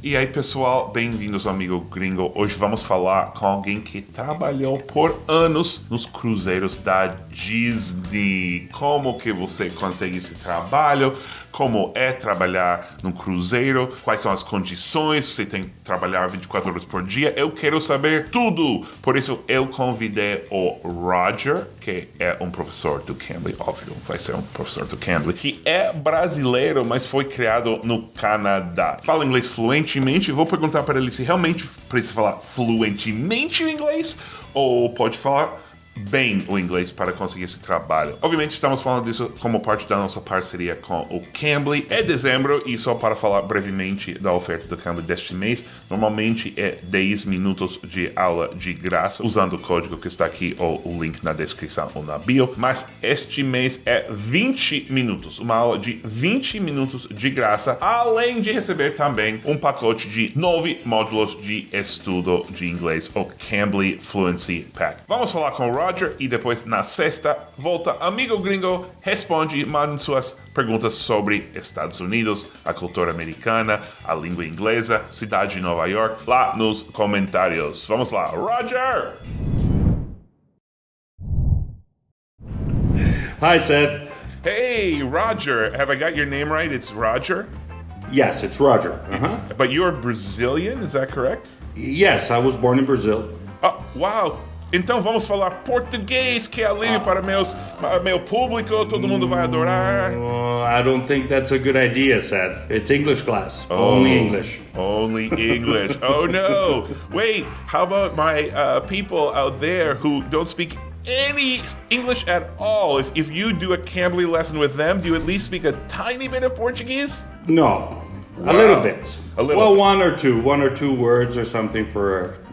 E aí pessoal, bem-vindos ao Amigo Gringo. Hoje vamos falar com alguém que trabalhou por anos nos cruzeiros da Disney. Como que você consegue esse trabalho? Como é trabalhar num cruzeiro? Quais são as condições? Você tem que trabalhar 24 horas por dia? Eu quero saber tudo! Por isso eu convidei o Roger, que é um professor do Cambly, óbvio, vai ser um professor do Cambly, que é brasileiro, mas foi criado no Canadá. Fala inglês fluentemente. Vou perguntar para ele se realmente precisa falar fluentemente o inglês ou pode falar bem o inglês para conseguir esse trabalho. Obviamente estamos falando disso como parte da nossa parceria com o Cambly. É dezembro e só para falar brevemente da oferta do Cambly deste mês, normalmente é 10 minutos de aula de graça, usando o código que está aqui ou o link na descrição ou na bio, mas este mês é 20 minutos, uma aula de 20 minutos de graça, além de receber também um pacote de 9 módulos de estudo de inglês, o Cambly Fluency Pack. Vamos falar com o Roger e depois na sexta volta Amigo Gringo, responde e manda suas perguntas sobre Estados Unidos, a cultura americana, a língua inglesa, cidade de Nova York, lá nos comentários. Vamos lá, Roger! Hi, Seth. Hey, Roger, have I got your name right? It's Roger? Yes, it's Roger. But you're Brazilian, is that correct? Yes, I was born in Brazil. Oh, wow! Então vamos falar português, que é alívio para meu público, todo mundo vai adorar. I don't think that's a good idea, Seth. It's English class. Only English. Only English. Oh no! Wait, how about my people out there who don't speak any English at all? If you do a Cambly lesson with them, do you at least speak a tiny bit of Portuguese? No, Wow. a little bit. A little well, bit. one or two words or something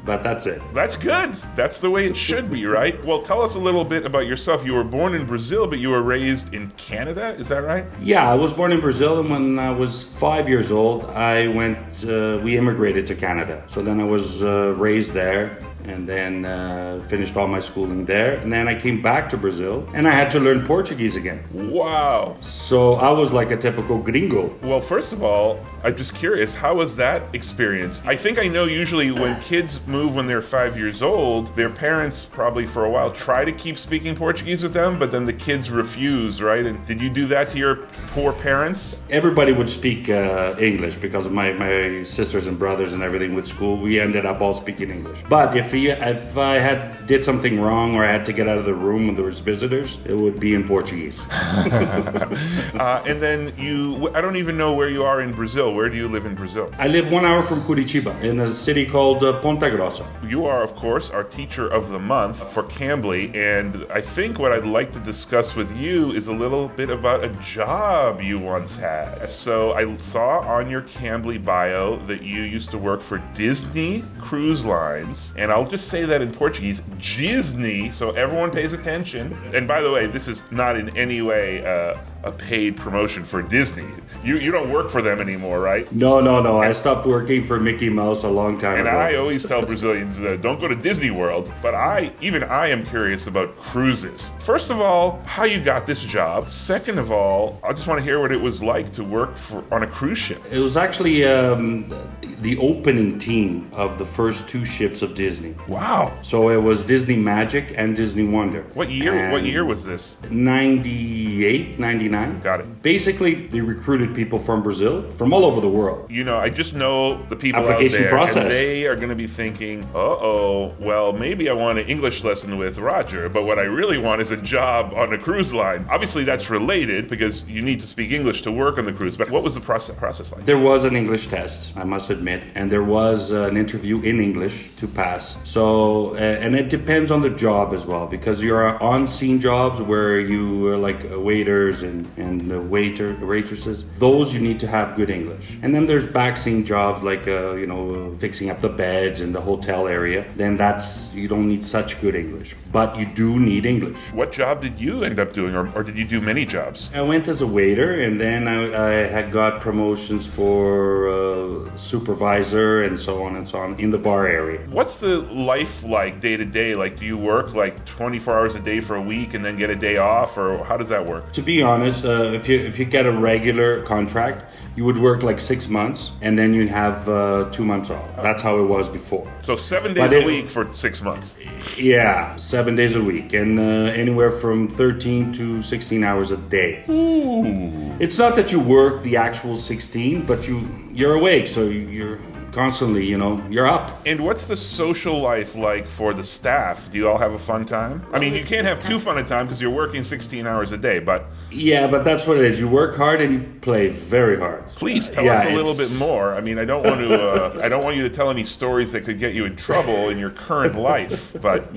but that's it. That's good. That's the way it should be, right? Well, tell us a little bit about yourself. You were born in Brazil, but you were raised in Canada. Is that right? Yeah, I was born in Brazil, and when I was 5 years old, we immigrated to Canada. So then I was raised there, and then finished all my schooling there. And then I came back to Brazil, and I had to learn Portuguese again. Wow. So I was like a typical gringo. Well, first of all, I'm just curious, how was that experience? I think I know usually when kids move when they're 5 years old, their parents probably for a while try to keep speaking Portuguese with them, but then the kids refuse, right? And did you do that to your poor parents? Everybody would speak English because of my sisters and brothers and everything with school. We ended up all speaking English. But if I did something wrong or I had to get out of the room when there was visitors, it would be in Portuguese. And then I don't even know where you are in Brazil. Where do you live in Brazil? I live 1 hour from Curitiba in a city called Ponta Grossa. You are, of course, our teacher of the month for Cambly, and I think what I'd like to discuss with you is a little bit about a job you once had. So I saw on your Cambly bio that you used to work for Disney Cruise Lines, and I'll just say that in Portuguese, Disney, so everyone pays attention. And by the way, this is not in any way a paid promotion for Disney. You don't work for them anymore, right? No. I stopped working for Mickey Mouse a long time ago. And I always tell Brazilians, don't go to Disney World. But I am curious about cruises. First of all, how you got this job. Second of all, I just want to hear what it was like to work on a cruise ship. It was actually the opening team of the first 2 ships of Disney. Wow. So it was Disney Magic and Disney Wonder. What year was this? 98, 99. Got it. Basically, they recruited people from Brazil, from all over the world. You know, I just know the people Application out there, process. and they are going to be thinking, well, maybe I want an English lesson with Roger, but what I really want is a job on a cruise line. Obviously, that's related because you need to speak English to work on the cruise, but what was the process like? There was an English test, I must admit, and there was an interview in English to pass. So, and it depends on the job as well, because you're on-scene jobs where you are like waiters and waitresses. Those you need to have good English. And then there's back-scene jobs like, fixing up the beds in the hotel area. Then you don't need such good English, but you do need English. What job did you end up doing, or did you do many jobs? I went as a waiter, and then I had got promotions for supervisor and so on in the bar area. What's the life like day to day? Like, do you work like 24 hours a day for a week and then get a day off, or how does that work? To be honest, honest, if you get a regular contract, you would work like 6 months, and then you have 2 months off. That's how it was before. So 7 days a week for 6 months. Yeah, 7 days a week, and anywhere from 13 to 16 hours a day. Ooh. It's not that you work the actual 16, but you're awake, so you're constantly, you're up. And what's the social life like for the staff? Do you all have a fun time? I mean, you can't have too fun a time because you're working 16 hours a day, but... Yeah, but that's what it is. You work hard and you play very hard. Please tell us a little bit more. I mean, I don't want to. I don't want you to tell any stories that could get you in trouble in your current life. But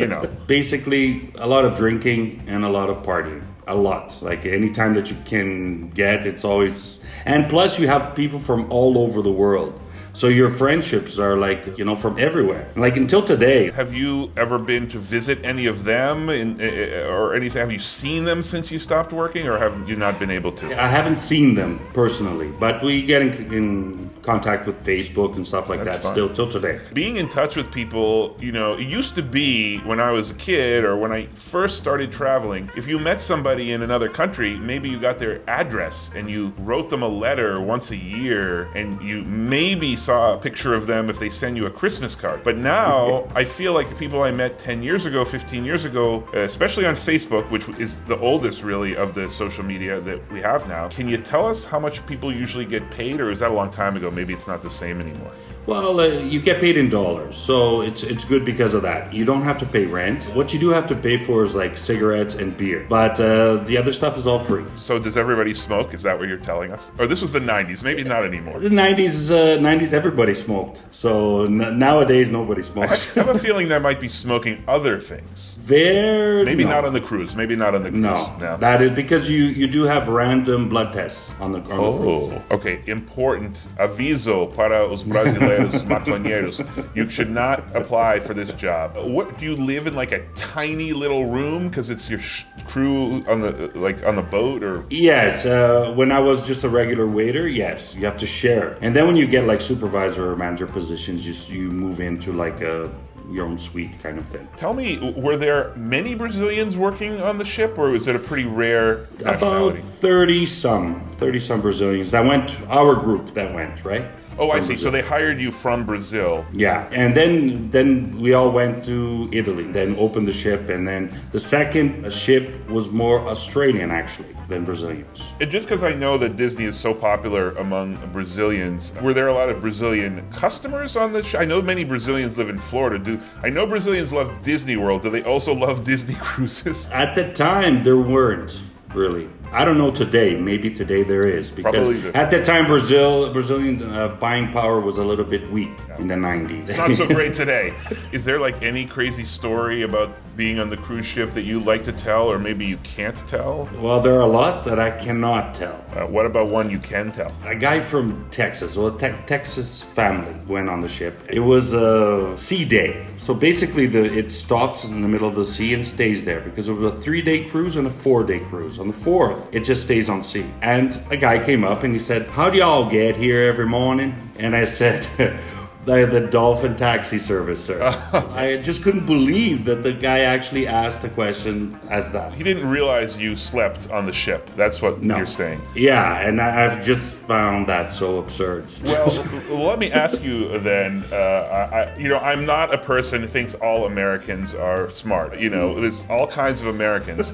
basically, a lot of drinking and a lot of partying. A lot. Like any time that you can get, it's always. And plus, you have people from all over the world. So your friendships are like, from everywhere. Like until today. Have you ever been to visit any of them or anything? Have you seen them since you stopped working, or have you not been able to? I haven't seen them personally, but we get in contact with Facebook and stuff like that still till today. Being in touch with people, it used to be when I was a kid or when I first started traveling, if you met somebody in another country, maybe you got their address and you wrote them a letter once a year and you maybe saw a picture of them if they send you a Christmas card. But now I feel like the people I met 10 years ago, 15 years ago, especially on Facebook, which is the oldest really of the social media that we have now. Can you tell us how much people usually get paid, or is that a long time ago? Maybe it's not the same anymore. Well, you get paid in dollars, so it's good because of that. You don't have to pay rent. What you do have to pay for is like cigarettes and beer, but the other stuff is all free. So does everybody smoke? Is that what you're telling us? Or this was the 90s, maybe not anymore. The 90s everybody smoked. So nowadays nobody smokes. I have a feeling there might be smoking other things. Maybe not on the cruise. Maybe not on the cruise. No. That is because you do have random blood tests on the cruise. Okay. Important. Aviso para os brasileiros. Maconheiros. You should not apply for this job. What do you live in, like a tiny little room because it's your crew on the boat, or? Yes, when I was just a regular waiter, yes, you have to share. And then when you get like supervisor or manager positions, you move into like your own suite kind of thing. Tell me, were there many Brazilians working on the ship, or was it a pretty rare nationality? About 30 some Brazilians that went, our group that went, right? Oh, I see. Brazil. So they hired you from Brazil. Yeah, and then we all went to Italy, then opened the ship, and then the second ship was more Australian, actually, than Brazilians. And just because I know that Disney is so popular among Brazilians, were there a lot of Brazilian customers on the ship? I know many Brazilians live in Florida. I know Brazilians love Disney World. Do they also love Disney cruises? At the time, there weren't, really. I don't know today. Maybe today there is, because at that time Brazilian buying power was a little bit weak in the 90s. It's not so great today. Is there like any crazy story about being on the cruise ship that you like to tell, or maybe you can't tell? Well, there are a lot that I cannot tell. What about one you can tell? A guy from Texas, Texas family went on the ship. It was a sea day. So basically it stops in the middle of the sea and stays there, because it was a 3-day cruise and a 4-day cruise. On the 4th, it just stays on sea. And a guy came up and he said, "How do y'all get here every morning?" And I said, the Dolphin taxi service, sir. I just couldn't believe that the guy actually asked a question as that. He didn't realize you slept on the ship. That's what you're saying. Yeah, and I've just found that so absurd. Well, let me ask you then. I'm not a person who thinks all Americans are smart. There's all kinds of Americans.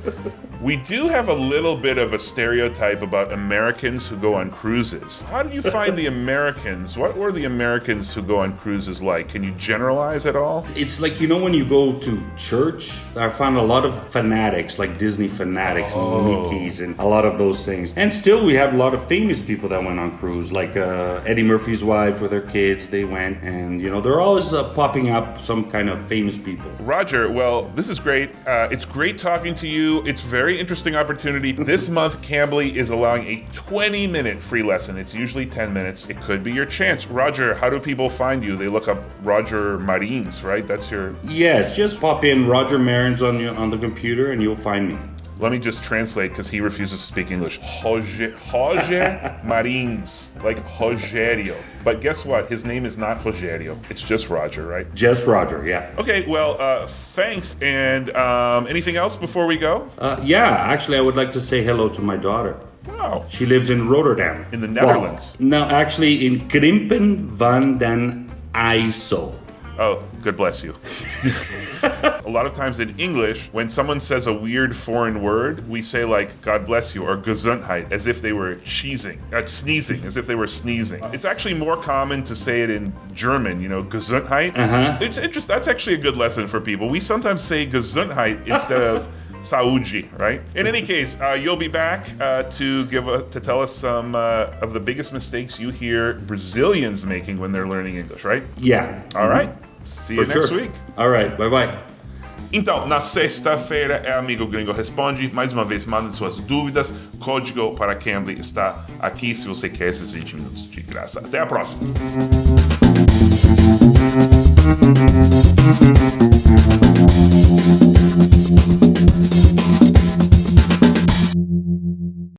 We do have a little bit of a stereotype about Americans who go on cruises. How do you find the Americans? What were the Americans who go on cruises like? Can you generalize at all? It's like, when you go to church, I found a lot of fanatics, like Disney fanatics and Mickeys and a lot of those things. And still we have a lot of famous people that went on cruise, like Eddie Murphy's wife with her kids, they went, and they're always popping up some kind of famous people. Roger, well, this is great. It's great talking to you. It's very interesting opportunity. This month, Cambly is allowing a 20-minute free lesson. It's usually 10 minutes. It could be your chance. Roger, how do people find you? They look up Roger Marins, right? That's your... Yes, just pop in Roger Marins on the computer and you'll find me. Let me just translate because he refuses to speak English. Roger Marins, like Rogério. But guess what? His name is not Rogério. It's just Roger, right? Just Roger, yeah. Okay, well, thanks. And anything else before we go? Yeah, actually, I would like to say hello to my daughter. Wow. She lives in Rotterdam. In the Netherlands? Well, no, actually in Krimpen van den IJssel. Oh, God bless you. A lot of times in English, when someone says a weird foreign word, we say like, God bless you, or Gesundheit, as if they were sneezing, as if they were sneezing. It's actually more common to say it in German, Gesundheit. That's actually a good lesson for people. We sometimes say Gesundheit instead of Saúde, right? In any case, you'll be back to tell us some of the biggest mistakes you hear Brazilians making when they're learning English, right? Yeah. All right. See you next week. All right. Bye-bye. Então, na sexta-feira é Amigo Gringo Responde. Mais uma vez, mandem suas dúvidas. Código para Cambly está aqui se você quer esses 20 minutos de graça. Até a próxima.